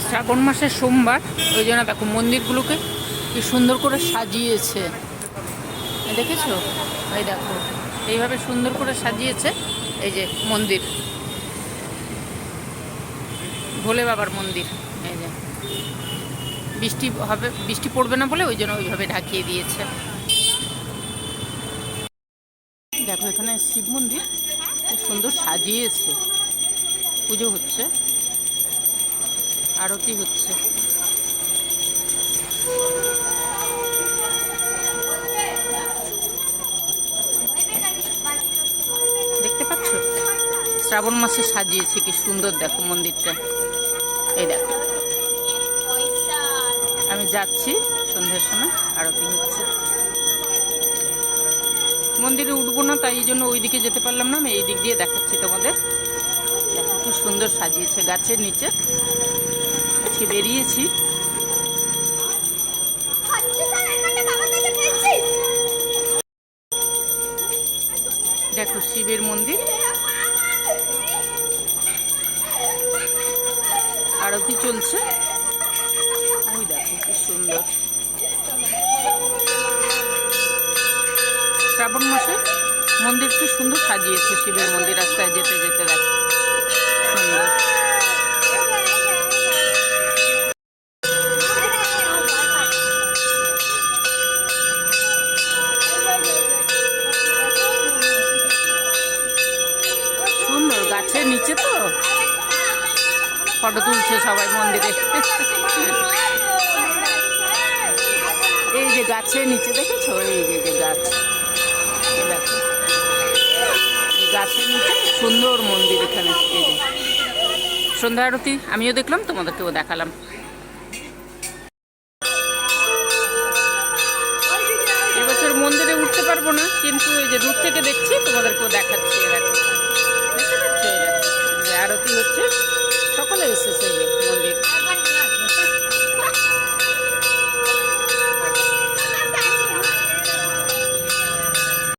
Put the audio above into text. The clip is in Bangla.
শ্রাবণ মাসের সোমবার, ওই জন্য দেখো মন্দিরগুলোকে কি সুন্দর করে সাজিয়েছে, দেখেছো? এই দেখো এইভাবে সুন্দর করে সাজিয়েছে। এই যে মন্দির, ভোলে বাবার মন্দির। এই যে বৃষ্টি হবে, বৃষ্টি পড়বে না বলে ওই জন্য ওইভাবে ঢাকিয়ে দিয়েছে। দেখো এখানে শিব মন্দির খুব সুন্দর সাজিয়েছে, পুজো হচ্ছে, আরতি হচ্ছে। দেখতে পাচ্ছ শ্রাবণ মাসে সাজিয়েছে কি সুন্দর, দেখো মন্দিরটা। এই দেখো আমি যাচ্ছি সন্ধ্যার সময়, আরতি হচ্ছে। মন্দিরে উঠবো না, তাই জন্য ওই দিকে যেতে পারলাম না, আমি এই দিক দিয়ে দেখাচ্ছি তোমাদের। দেখো খুব সুন্দর সাজিয়েছে, গাছের নিচে আজকে বেরিয়েছি। দেখো শিবের মন্দির, আরতি চলছে। ওই দেখো কি সুন্দর, শ্রাবণ মাসে মন্দির কি সুন্দর সাজিয়েছে শিবের মন্দির। রাস্তায় যেতে যেতে দেখো সুন্দর। সুন্দর গাছের নিচে তো ফটো তুলছে সবাই মন্দিরে। এই যে গাছের নিচে দেখেছো, এই যে গাছ, দেখো এই গাছের নিচে সুন্দর মন্দির এখানে। এই যে সন্ধ্যা আরতি আমিও দেখলাম, তোমাদেরকেও দেখালাম। এবছর মন্দিরে উঠতে পারবো না, কিন্তু এই যে দূর থেকে দেখছি, তোমাদেরকেও দেখাচ্ছি। দেখো